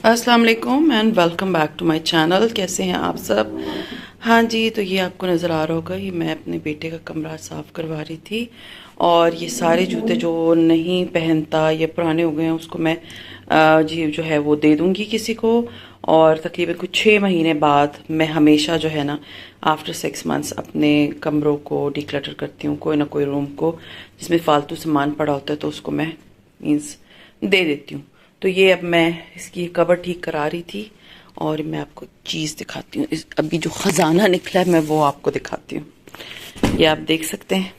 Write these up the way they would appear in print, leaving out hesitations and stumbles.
अस्सलाम वालेकुम and welcome back to my channel. कैसे हैं आप सब? हाँ जी, तो ये आपको नज़र आ रहा होगा, ये मैं अपने बेटे का कमरा साफ़ करवा रही थी और ये सारे जूते जो नहीं पहनता या पुराने हो गए हैं उसको मैं जी जो है वो दे दूँगी किसी को। और तकरीबन कुछ 6 महीने बाद मैं हमेशा जो है ना आफ्टर 6 मंथ्स अपने कमरों को डिक्लटर करती हूँ, कोई ना कोई रूम को जिसमें फ़ालतू सामान पड़ा होता है तो उसको मैं मीन्स दे देती हूँ। तो ये अब मैं इसकी कवर ठीक करा रही थी और मैं आपको चीज़ दिखाती हूँ। अभी जो ख़जाना निकला है मैं वो आपको दिखाती हूँ। ये आप देख सकते हैं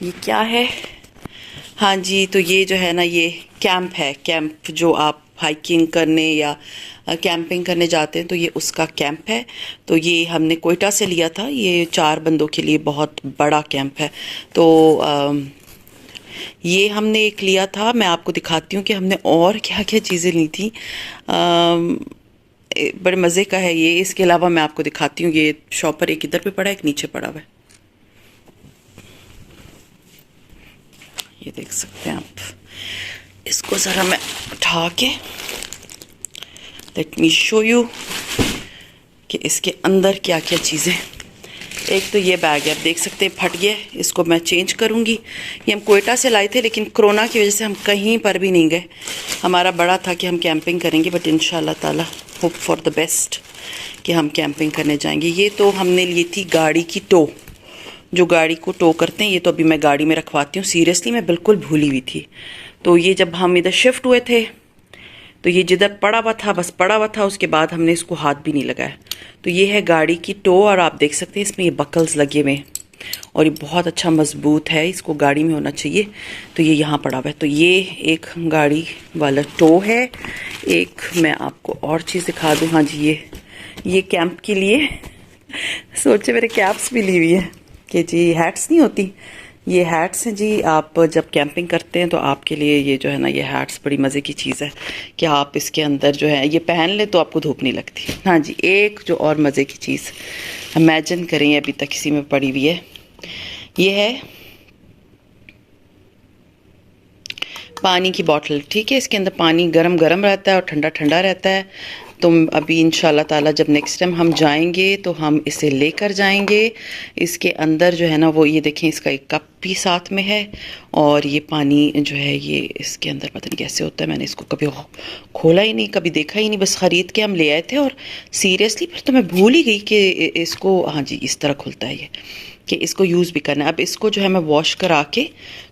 ये क्या है। हाँ जी, तो ये जो है ना ये कैंप है। कैंप जो आप हाइकिंग करने या कैंपिंग करने जाते हैं तो ये उसका कैंप है। तो ये हमने कोयटा से लिया था। ये 4 बंदों के लिए बहुत बड़ा कैंप है। तो ये हमने एक लिया था। मैं आपको दिखाती हूँ कि हमने और क्या क्या चीज़ें ली थी। बड़े मज़े का है ये। इसके अलावा मैं आपको दिखाती हूँ, ये शॉपर एक इधर पे पड़ा है, एक नीचे पड़ा हुआ है। ये देख सकते हैं आप। इसको ज़रा मैं उठा के लेट मी शो यू कि इसके अंदर क्या क्या चीज़ें। एक तो ये बैग है, आप देख सकते हैं फट गया। इसको मैं चेंज करूँगी। ये हम कोयटा से लाए थे लेकिन कोरोना की वजह से हम कहीं पर भी नहीं गए। हमारा बड़ा था कि हम कैंपिंग करेंगे, बट इंशाल्लाह ताला होप फॉर द बेस्ट कि हम कैंपिंग करने जाएंगे। ये तो हमने ली थी गाड़ी की टो, जो गाड़ी को टो करते हैं। ये तो अभी मैं गाड़ी में रखवाती हूँ। सीरियसली मैं बिल्कुल भूली हुई थी। तो ये जब हम इधर शिफ्ट हुए थे तो ये जिधर पड़ा हुआ था बस पड़ा हुआ था, उसके बाद हमने इसको हाथ भी नहीं लगाया। तो ये है गाड़ी की टो और आप देख सकते हैं इसमें ये बकल्स लगे हुए हैं और ये बहुत अच्छा मजबूत है। इसको गाड़ी में होना चाहिए। तो ये यहाँ पड़ा हुआ है। तो ये एक गाड़ी वाला टो है। एक मैं आपको और चीज़ दिखा दूँ। हाँ जी, ये कैंप के लिए सोचे मेरे कैप्स भी ली हुई है कि जी हैट्स नहीं होती, ये हैट्स हैं जी। आप जब कैंपिंग करते हैं तो आपके लिए ये जो है ना ये हैट्स बड़ी मज़े की चीज़ है कि आप इसके अंदर जो है ये पहन ले तो आपको धूप नहीं लगती। हाँ जी, एक जो और मज़े की चीज़ इमेजिन करें अभी तक किसी में पड़ी हुई है, ये है पानी की बॉटल। ठीक है, इसके अंदर पानी गरम गरम रहता है और ठंडा ठंडा रहता है। तो अभी इंशाल्लाह ताला जब नेक्स्ट टाइम हम जाएंगे तो हम इसे लेकर जाएंगे। इसके अंदर जो है ना वो ये देखें, इसका एक कप भी साथ में है और ये पानी जो है ये इसके अंदर पता नहीं कैसे होता है। मैंने इसको कभी खोला ही नहीं, कभी देखा ही नहीं, बस ख़रीद के हम ले आए थे और सीरियसली फिर तो मैं भूल ही गई कि इसको, हाँ जी, इस तरह खुलता है ये कि इसको यूज़ भी करना है। अब इसको जो है मैं वॉश करा के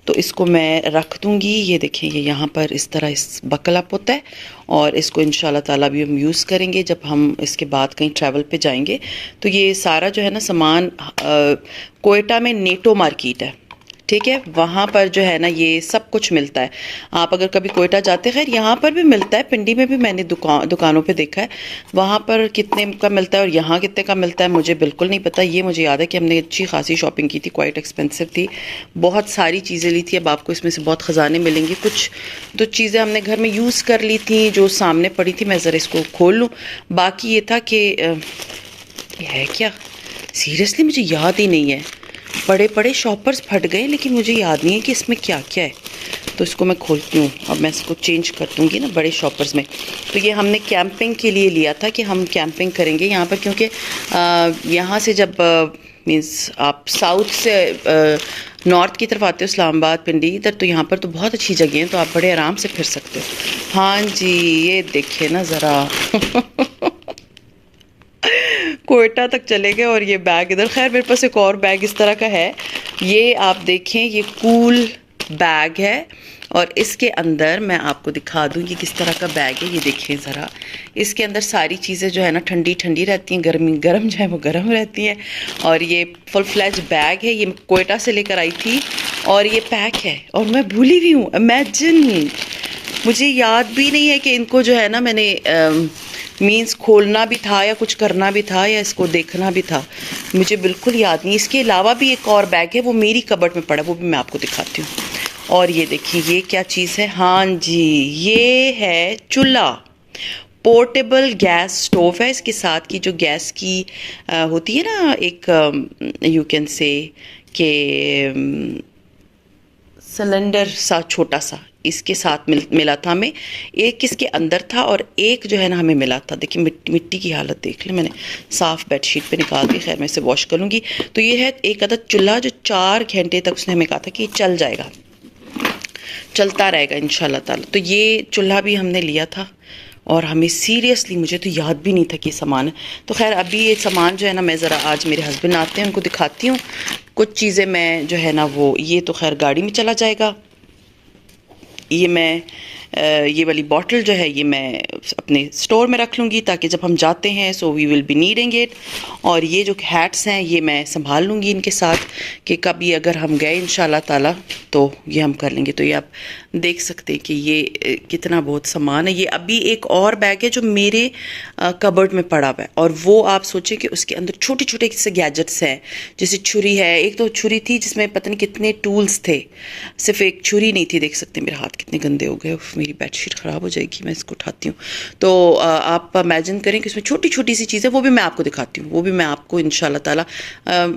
तो इसको मैं रख दूँगी। ये देखें, ये यहाँ पर इस तरह इस बकल अप होता है और इसको इंशाल्लाह ताला भी हम यूज़ करेंगे जब हम इसके बाद कहीं ट्रैवल पे जाएंगे। तो ये सारा जो है ना सामान कोयटा में नेटो मार्केट है, ठीक है, वहाँ पर जो है ना ये सब कुछ मिलता है। आप अगर कभी कोयटा जाते, खैर यहाँ पर भी मिलता है, पिंडी में भी मैंने दुकानों पे देखा है। वहाँ पर कितने का मिलता है और यहाँ कितने का मिलता है मुझे बिल्कुल नहीं पता। ये मुझे याद है कि हमने अच्छी खासी शॉपिंग की थी, क्वाइट एक्सपेंसिव थी, बहुत सारी चीज़ें ली थी। अब आपको इसमें से बहुत ख़जाने मिलेंगे। कुछ तो चीज़ें हमने घर में यूज़ कर ली थी जो सामने पड़ी थी। मैं ज़रा इसको खोल लूँ। बाकी ये था कि ये है क्या, सीरियसली मुझे याद ही नहीं है। बड़े बड़े शॉपर्स फट गए लेकिन मुझे याद नहीं है कि इसमें क्या क्या है। तो इसको मैं खोलती हूँ। अब मैं इसको चेंज कर दूँगी ना बड़े शॉपर्स में। तो ये हमने कैंपिंग के लिए लिया था कि हम कैंपिंग करेंगे यहाँ पर, क्योंकि यहाँ से जब मीन्स आप साउथ से नॉर्थ की तरफ आते हो, इस्लामाबाद, पिंडी, इधर तो यहाँ पर तो बहुत अच्छी जगह हैं, तो आप बड़े आराम से फिर सकते हो। हाँ जी, ये देखिए ना ज़रा कोयटा तक चले गए और ये बैग इधर। खैर मेरे पास एक और बैग इस तरह का है। ये आप देखें, ये कूल बैग है और इसके अंदर मैं आपको दिखा दूँ ये किस तरह का बैग है। ये देखें ज़रा, इसके अंदर सारी चीज़ें जो है ना ठंडी ठंडी रहती हैं, गर्मी गर्म जो है वो गर्म रहती हैं। और ये फुल फ्लैज बैग है, ये मैं कोयटा से लेकर आई थी और ये पैक है और मैं भूली हुई हूँ। इमेजिन, मुझे याद भी नहीं है कि इनको जो है ना मैंने मीन्स खोलना भी था या कुछ करना भी था या इसको देखना भी था, मुझे बिल्कुल याद नहीं। इसके अलावा भी एक और बैग है, वो मेरी कबर्ड में पड़ा, वो भी मैं आपको दिखाती हूँ। और ये देखिए ये क्या चीज़ है। हाँ जी, ये है चूल्हा, पोर्टेबल गैस स्टोव है। इसके साथ की जो गैस की होती है ना एक यू कैन से के सिलेंडर सा छोटा सा, इसके साथ मिला था हमें, एक इसके अंदर था और एक जो है ना हमें मिला था। देखिए मिट्टी की हालत देख लें, मैंने साफ़ बेडशीट पे निकाल दी। खैर मैं इसे वॉश कर लूँगी। तो ये है एक अदद चूल्हा जो 4 घंटे तक उसने हमें कहा था कि चल जाएगा, चलता रहेगा इंशाल्लाह ताला। तो ये चूल्हा भी हमने लिया था और हमें सीरियसली मुझे तो याद भी नहीं था कि सामान है। तो खैर अभी ये सामान जो है ना मैं ज़रा आज मेरे हस्बैंड आते हैं उनको दिखाती हूँ। कुछ चीज़ें मैं जो है ना वो ये तो खैर गाड़ी में चला जाएगा। ये मैं ये वाली बॉटल जो है ये मैं अपने स्टोर में रख लूँगी ताकि जब हम जाते हैं so we will be needing it. और ये जो हैट्स हैं ये मैं संभाल लूँगी इनके साथ कि कभी अगर हम गए इंशाल्लाह ताला तो ये हम कर लेंगे। तो ये आप देख सकते हैं कि ये कितना बहुत सामान है। ये अभी एक और बैग है जो मेरे कबर्ड में पड़ा हुआ है और वो आप सोचें कि उसके अंदर छोटे छोटे से गैजेट्स हैं, जैसे छुरी है। एक तो छुरी थी जिसमें पता नहीं कितने टूल्स थे, सिर्फ एक छुरी नहीं थी। देख सकते हैं मेरे हाथ कितने गंदे हो गए, मेरी बेडशीट ख़राब हो जाएगी, मैं इसको उठाती हूँ। तो आप इमेजिन करें कि इसमें छोटी छोटी सी चीज़ें, वो भी मैं आपको दिखाती हूँ, वो भी मैं आपको इंशाल्लाह ताला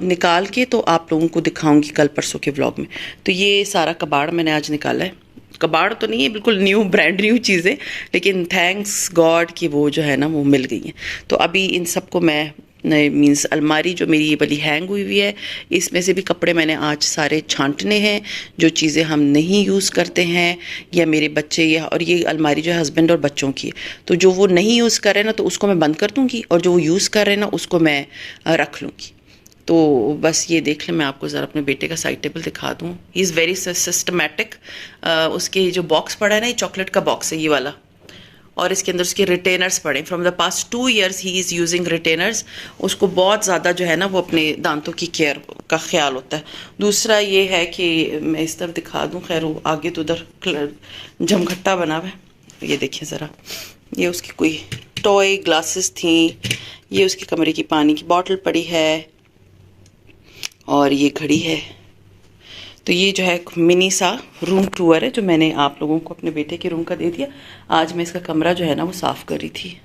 निकाल के तो आप लोगों को दिखाऊंगी कल परसों के व्लॉग में। तो ये सारा कबाड़ मैंने आज निकाला है। कबाड़ तो नहीं है, बिल्कुल न्यू ब्रांड न्यू चीज़ें, लेकिन थैंक्स गॉड कि वो जो है ना वो मिल गई हैं। तो अभी इन सबको मैं मीन्स अलमारी जो मेरी ये वाली हैंग हुई हुई है इसमें से भी कपड़े मैंने आज सारे छांटने हैं, जो चीज़ें हम नहीं यूज़ करते हैं या मेरे बच्चे या, और ये अलमारी जो है हस्बैंड और बच्चों की है। तो जो वो नहीं यूज़ कर रहे हैं ना तो उसको मैं बंद कर दूँगी और जो वो यूज़ कर रहे हैं ना उसको मैं रख लूँगी। तो बस ये देख लें, मैं आपको ज़रा अपने बेटे का साइड टेबल दिखा दूँ। He is very systematic. उसके जो बॉक्स पड़ा है ना, ये चॉकलेट का बॉक्स है ये वाला, और इसके अंदर उसके रिटेनर्स पड़े। From the past 2 years he is using retainers. उसको बहुत ज़्यादा जो है ना वो अपने दांतों की केयर का ख्याल होता है। दूसरा ये है कि मैं इस तरफ दिखा दूँ, खैर वो आगे तो उधर जमघट्टा बना हुआ है। ये देखिए ज़रा, ये उसकी कोई टॉय ग्लासेस थी, ये उसके कमरे की पानी की बॉटल पड़ी है और ये घड़ी है। तो ये जो है मिनी सा रूम टूर है जो मैंने आप लोगों को अपने बेटे के रूम का दे दिया। आज मैं इसका कमरा जो है ना वो साफ़ कर रही थी।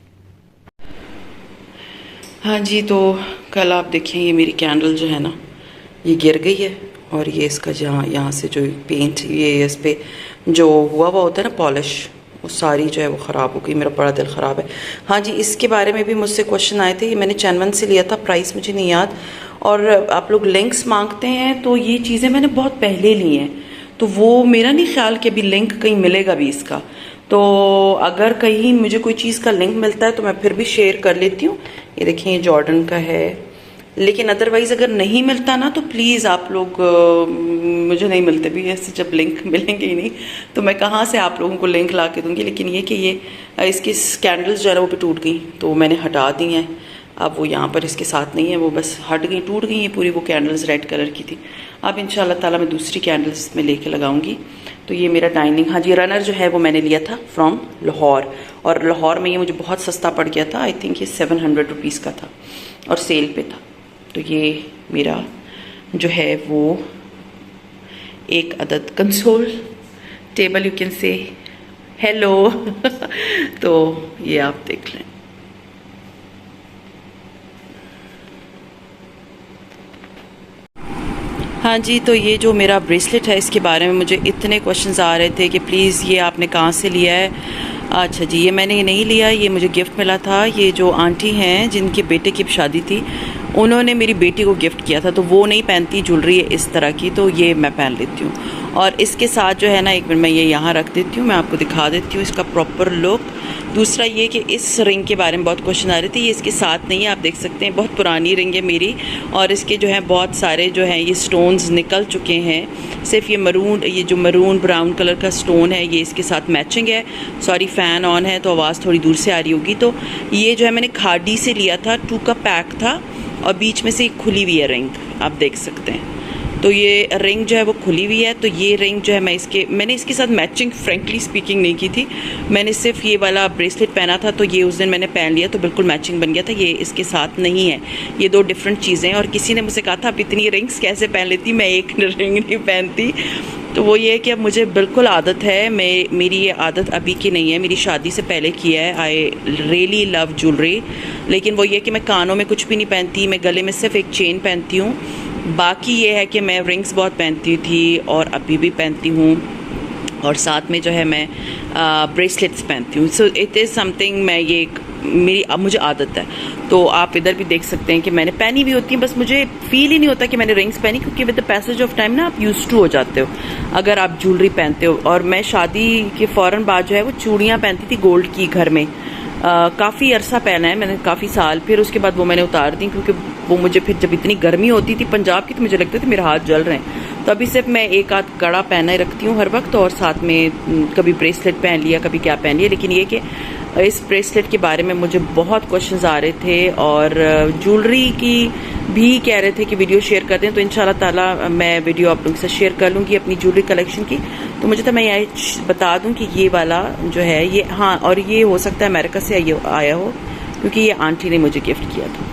हाँ जी, तो कल आप देखें ये मेरी कैंडल जो है ना ये गिर गई है और ये इसका यहाँ से जो पेंट ये इस पर जो हुआ होता है ना पॉलिश, वो सारी जो है वो ख़राब हो गई। मेरा बड़ा दिल ख़राब है। हाँ जी, इसके बारे में भी मुझसे क्वेश्चन आए थे। ये मैंने चैनवन से लिया था, प्राइस मुझे नहीं याद, और आप लोग लिंक्स मांगते हैं तो ये चीज़ें मैंने बहुत पहले ली हैं, तो वो मेरा नहीं ख्याल कि अभी लिंक कहीं मिलेगा भी इसका। तो अगर कहीं मुझे कोई चीज़ का लिंक मिलता है तो मैं फिर भी शेयर कर लेती हूँ। ये देखिए ये जॉर्डन का है, लेकिन अदरवाइज़ अगर नहीं मिलता ना तो प्लीज़ आप लोग मुझे नहीं मिलते भी ऐसे, जब लिंक मिलेंगे ही नहीं तो मैं कहाँ से आप लोगों को लिंक ला के दूँगी। लेकिन ये कि ये इसकी कैंडल्स जो है वो भी टूट गई तो मैंने हटा दी हैं। अब वो यहाँ पर इसके साथ नहीं है, वो बस हट गई, टूट गई। ये पूरी वो कैंडल्स रेड कलर की थी। अब इंशाल्लाह ताला मैं दूसरी कैंडल्स में लेके लगाऊंगी। तो ये मेरा डाइनिंग, हाँ जी, रनर जो है वो मैंने लिया था फ्रॉम लाहौर, और लाहौर में ये मुझे बहुत सस्ता पड़ गया था। आई थिंक ये 700 रुपीज़ का था और सेल पे था। तो ये मेरा जो है वो एक अदद console table, you can say hello तो ये आप देख लें। हाँ जी, तो ये जो मेरा ब्रेसलेट है इसके बारे में मुझे इतने क्वेश्चंस आ रहे थे कि प्लीज़ ये आपने कहाँ से लिया है। अच्छा जी, ये मैंने ये नहीं लिया, ये मुझे गिफ्ट मिला था। ये जो आंटी हैं जिनके बेटे की शादी थी उन्होंने मेरी बेटी को गिफ्ट किया था, तो वो नहीं पहनती ज्वेलरी है इस तरह की, तो ये मैं पहन लेती हूँ। और इसके साथ जो है ना, एक मिनट मैं ये यहाँ रख देती हूँ, मैं आपको दिखा देती हूँ इसका प्रॉपर लुक। दूसरा ये कि इस रिंग के बारे में बहुत क्वेश्चन आ रहे थे, ये इसके साथ नहीं है, आप देख सकते हैं बहुत पुरानी रिंग है मेरी, और इसके जो है बहुत सारे जो हैं ये स्टोन्स निकल चुके हैं। सिर्फ ये जो मरून ब्राउन कलर का स्टोन है ये इसके साथ मैचिंग है। सॉरी फ़ैन ऑन है तो आवाज़ थोड़ी दूर से आ रही होगी। तो ये जो है मैंने खाड़ी से लिया था, 2 का पैक था और बीच में से एक खुली हुई है रिंग, आप देख सकते हैं। तो ये रिंग जो है वो खुली हुई है। तो ये रिंग जो है मैंने इसके साथ मैचिंग फ्रेंकली स्पीकिंग नहीं की थी, मैंने सिर्फ ये वाला ब्रेसलेट पहना था तो ये उस दिन मैंने पहन लिया तो बिल्कुल मैचिंग बन गया था। ये इसके साथ नहीं है, ये 2 डिफरेंट चीज़ें हैं। और किसी ने मुझसे कहा था आप इतनी रिंग्स कैसे पहन लेती, मैं एक रिंग नहीं पहनती। तो वो ये है कि अब मुझे बिल्कुल आदत है, मेरी ये आदत अभी की नहीं है, मेरी शादी से पहले की है। आई रियली लव ज्वेलरी, लेकिन वो ये कि मैं कानों में कुछ भी नहीं पहनती, मैं गले में सिर्फ एक चेन पहनती हूँ। बाकी ये है कि मैं रिंग्स बहुत पहनती थी और अभी भी पहनती हूँ। और साथ में जो है मैं ब्रेसलेट्स पहनती हूँ। सो इट इज़ समथिंग, मैं ये मेरी अब मुझे आदत है। तो आप इधर भी देख सकते हैं कि मैंने पहनी भी होती है, बस मुझे फील ही नहीं होता कि मैंने रिंग्स पहनी, क्योंकि with the passage of time ना आप यूज टू हो जाते हो अगर आप ज्वेलरी पहनते हो। और मैं शादी के फ़ौरन बाद जो है वो चूड़ियाँ पहनती थी गोल्ड की घर में। काफ़ी अरसा पहना है मैंने, काफ़ी साल। फिर उसके बाद वो मैंने उतार दी, क्योंकि वो मुझे फिर जब इतनी गर्मी होती थी पंजाब की तो मुझे लगता था मेरे हाथ जल रहे हैं। तो अभी सिर्फ मैं एक आध कड़ा पहना ही रखती हूँ हर वक्त, और साथ में कभी ब्रेसलेट पहन लिया, कभी क्या पहन लिया। लेकिन ये कि इस ब्रेसलेट के बारे में मुझे बहुत क्वेश्चंस आ रहे थे, और ज्वेलरी की भी कह रहे थे कि वीडियो शेयर कर दें। तो इंशाल्लाह ताला मैं वीडियो आप लोगों से शेयर कर लूँगी अपनी ज्वेलरी कलेक्शन की। तो मुझे तो मैं ये बता दूं कि ये वाला जो है ये, हाँ, और ये हो सकता है अमेरिका से आया हो, क्योंकि ये आंटी ने मुझे गिफ्ट किया था।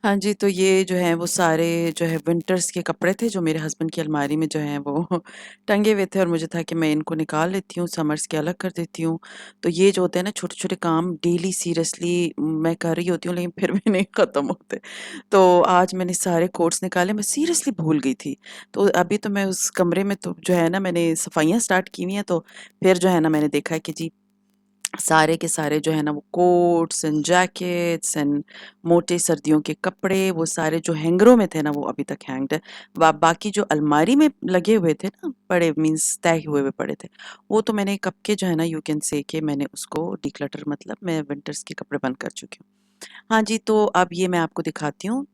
हाँ जी, तो ये जो हैं वो सारे जो है विंटर्स के कपड़े थे जो मेरे हस्बैंड की अलमारी में जो हैं वो टंगे हुए थे, और मुझे था कि मैं इनको निकाल लेती हूँ, समर्स के अलग कर देती हूँ। तो ये जो होते हैं ना छोटे-छोटे काम, डेली सीरियसली मैं कर रही होती हूँ, लेकिन फिर भी नहीं ख़त्म होते। तो आज मैंने सारे कोट्स निकाले, मैं सीरियसली भूल गई थी। तो अभी तो मैं उस कमरे में तो जो है ना मैंने सफाइयाँ स्टार्ट की हुई हैं, तो फिर जो है ना मैंने देखा है कि जी सारे के सारे जो है ना वो कोट्स एंड जैकेट्स एंड मोटे सर्दियों के कपड़े, वो सारे जो हैंगरों में थे ना वो अभी तक हैंग्ड है। बाकी जो अलमारी में लगे हुए थे ना पड़े, मीन्स तय हुए हुए पड़े थे, वो तो मैंने कब के जो है ना यू कैन से कि मैंने उसको डिक्लटर, मतलब मैं विंटर्स के कपड़े बंद कर चुकी हूँ। हाँ जी, तो अब ये मैं आपको दिखाती हूँ।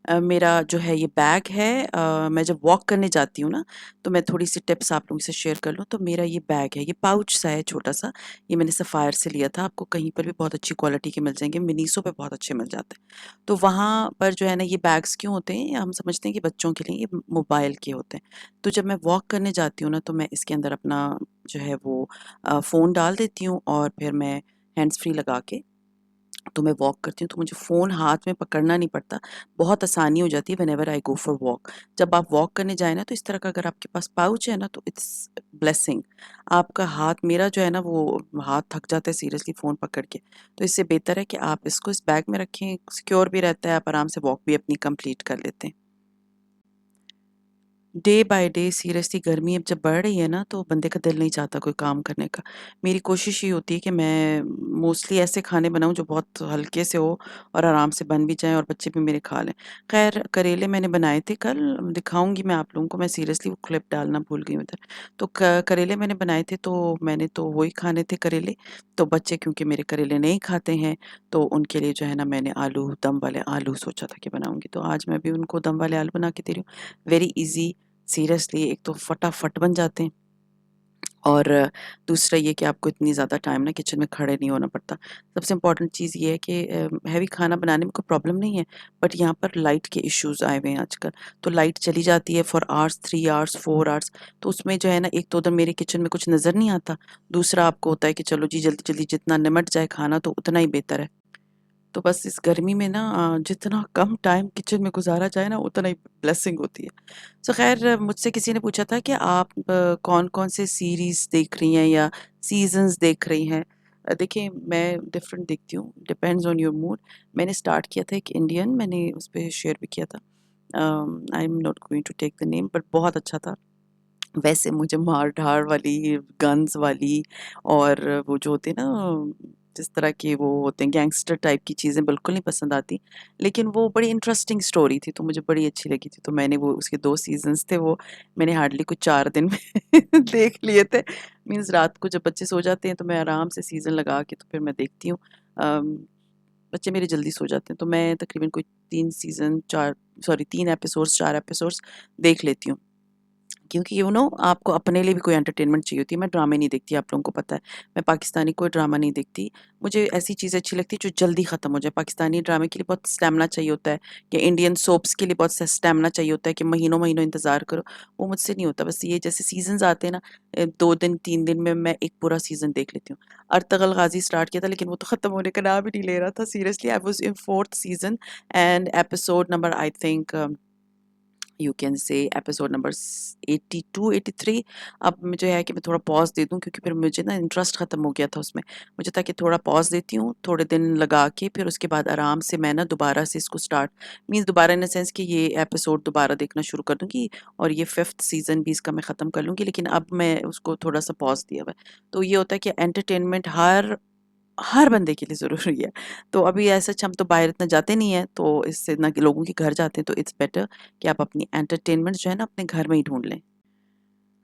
मेरा जो है ये बैग है। मैं जब वॉक करने जाती हूँ ना, तो मैं थोड़ी-सी टिप्स आप लोगों से शेयर कर लूँ, तो मेरा ये बैग है, ये पाउच सा है छोटा-सा, ये मैंने सफ़ायर से लिया था, आपको कहीं पर भी बहुत अच्छी क्वालिटी के मिल जाएँगे, मिनीसो पे बहुत अच्छे मिल जाते हैं। तो वहाँ पर जो है ना ये बैग्स क्यों होते हैं, हम समझते हैं कि बच्चों के लिए, ये मोबाइल के होते हैं। तो जब मैं वॉक करने जाती हूँ ना, तो मैं इसके अंदर अपना जो है वो फ़ोन डाल देती हूँ, और फिर मैं हैंड्स फ्री लगा के तो मैं वॉक करती हूँ, तो मुझे फ़ोन हाथ में पकड़ना नहीं पड़ता, बहुत आसानी हो जाती है whenever I go for walk. जब आप वॉक करने जाएँ ना, तो इस तरह का अगर आपके पास पाउच है ना, तो इट्स ब्लेसिंग। आपका हाथ, मेरा जो है ना वो हाथ थक जाता है सीरियसली फ़ोन पकड़ के, तो इससे बेहतर है कि आप इसको इस बैग में रखें, सिक्योर भी रहता है, आप आराम से वॉक भी अपनी कंप्लीट कर लेते हैं। डे बाय डे सीरियसली गर्मी अब जब बढ़ रही है ना, तो बंदे का दिल नहीं चाहता कोई काम करने का। मेरी कोशिश ये होती है कि मैं मोस्टली ऐसे खाने बनाऊँ जो बहुत हल्के से हो और आराम से बन भी जाएँ और बच्चे भी मेरे खा लें। ख़ैर करेले मैंने बनाए थे कल, दिखाऊँगी मैं आप लोगों को, मैं सीरियसली वो क्लिप डालना भूल गई हूँ इधर। तो क करेले मैंने बनाए थे, तो मैंने तो वही खाने थे करेले, तो बच्चे क्योंकि मेरे करेले नहीं खाते हैं, तो उनके लिए जो है ना मैंने आलू, दम वाले आलू सोचा था कि बनाऊँगी। तो आज मैं भी उनको दम वाले आलू बना के दे रही हूँ। वेरी ईज़ी, सीरियसली एक तो फटाफट बन जाते हैं, और दूसरा ये कि आपको इतनी ज़्यादा टाइम ना किचन में खड़े नहीं होना पड़ता। सबसे इम्पोर्टेंट चीज़ ये है कि हैवी खाना बनाने में कोई प्रॉब्लम नहीं है, बट यहाँ पर लाइट के इश्यूज़ आए हुए हैं आजकल। तो लाइट चली जाती है फॉर आवर्स, 3 आवर्स, 4 आवर्स, तो उसमें जो है ना एक तो उधर मेरे किचन में कुछ नज़र नहीं आता, दूसरा आपको होता है कि चलो जी जल्दी-जल्दी जितना निमट जाए खाना तो उतना ही बेहतर है। तो बस इस गर्मी में ना जितना कम टाइम किचन में गुज़ारा जाए ना उतना ही ब्लेसिंग होती है। सो ख़ैर मुझसे किसी ने पूछा था कि आप कौन-कौन से सीरीज़ देख रही हैं या सीज़न्स देख रही हैं? देखिए मैं डिफरेंट देखती हूँ, डिपेंड्स ऑन योर मूड। मैंने स्टार्ट किया था एक इंडियन, मैंने उस पे शेयर भी किया था। I am not going to take the name, but बहुत अच्छा था। वैसे मुझे मार-धाड़ वाली, गन्स वाली, और वो जो होते हैं ना जिस तरह के वो होते हैं गैंगस्टर टाइप की चीज़ें बिल्कुल नहीं पसंद आती। लेकिन वो बड़ी इंटरेस्टिंग स्टोरी थी, तो मुझे बड़ी अच्छी लगी थी। तो मैंने वो उसके 2 सीज़न्स थे, वो मैंने हार्डली कुछ 4 दिन में देख लिए थे। मीन्स रात को जब बच्चे सो जाते हैं तो मैं आराम से सीज़न लगा के तो फिर मैं देखती हूँ। अम, बच्चे मेरे जल्दी सो जाते हैं, तो मैं तकरीबन कोई 3 सीज़न 4, सॉरी 3 एपिसोड्स 4 एपिसोड्स देख लेती हूँ। क्योंकि आपको अपने लिए भी कोई एंटरटेनमेंट चाहिए होती है। मैं ड्रामे नहीं देखती, आप लोगों को पता है। मैं पाकिस्तानी कोई ड्रामा नहीं देखती। मुझे ऐसी चीज़ें अच्छी लगती है जो जल्दी ख़त्म हो जाए। पाकिस्तानी ड्रामे के लिए बहुत स्टैमिना चाहिए होता है, या इंडियन सोप्स के लिए बहुत स स्टैमिना चाहिए होता है कि महीनों-महीनों इंतज़ार करो। वो मुझसे नहीं होता। बस ये जैसे सीज़न्स आते हैं ना, 2 दिन 3 दिन में मैं एक पूरा सीज़न देख लेती हूँ। अर्तगल गाज़ी स्टार्ट किया था, लेकिन वो तो ख़त्म होने का नाम ही नहीं ले रहा था। Seriously I was in 4th season and episode number I think you can say episode number 82 83। अब मुझे है कि मैं थोड़ा पॉज दे दूं, क्योंकि फिर मुझे ना इंटरेस्ट ख़त्म हो गया था उसमें। मुझे था कि थोड़ा पॉज देती हूँ, थोड़े दिन लगा के, फिर उसके बाद आराम से मैं ना दोबारा से इसको स्टार्ट, मीन्स दोबारा इन द सेंस कि ये एपिसोड दोबारा देखना शुरू कर दूंगी, और ये 5th सीज़न भी इसका मैं ख़त्म कर लूँगी। लेकिन अब मैं उसको थोड़ा सा पॉज दिया हुआ है। तो ये होता है कि एंटरटेनमेंट हर बंदे के लिए ज़रूरी है। तो अभी ऐसा हम तो बाहर इतना जाते नहीं हैं, तो इससे ना कि लोगों के घर जाते हैं, तो इट्स बेटर कि आप अपनी एंटरटेनमेंट जो है ना अपने घर में ही ढूँढ लें।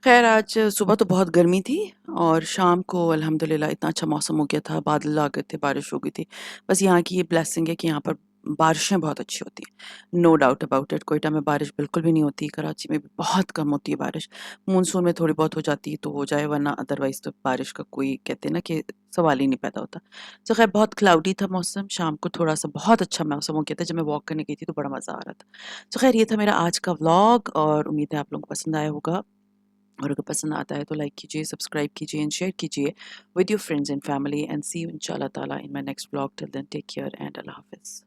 ख़ैर आज सुबह तो बहुत गर्मी थी, और शाम को अल्हम्दुलिल्लाह इतना अच्छा मौसम हो गया था, बादल आ गए थे, बारिश हो गई थी। बस यहाँ की ये ब्लेसिंग है कि यहाँ पर बारिशें बहुत अच्छी होती हैं। No doubt about it, Quetta में बारिश बिल्कुल भी नहीं होती, कराची में भी बहुत कम होती है बारिश। मानसून में थोड़ी बहुत हो जाती है तो हो जाए, वरना अदरवाइज़ तो बारिश का कोई कहते हैं ना कि सवाल ही नहीं पैदा होता। तो ख़ैर बहुत क्लाउडी था मौसम, शाम को थोड़ा-सा बहुत अच्छा मौसम हो गया था, जब मैं वॉक करने गई थी तो बड़ा मज़ा आ रहा था। तो ख़ैर ये था मेरा आज का व्लॉग, और उम्मीद है आप लोगों को पसंद आया होगा। और अगर पसंद आता है तो लाइक कीजिए, सब्सक्राइब कीजिए एंड शेयर कीजिए with your friends and family, and see you इंशाल्लाह ताला in my next vlog. Till then take care and अल्लाह हाफ़िज़।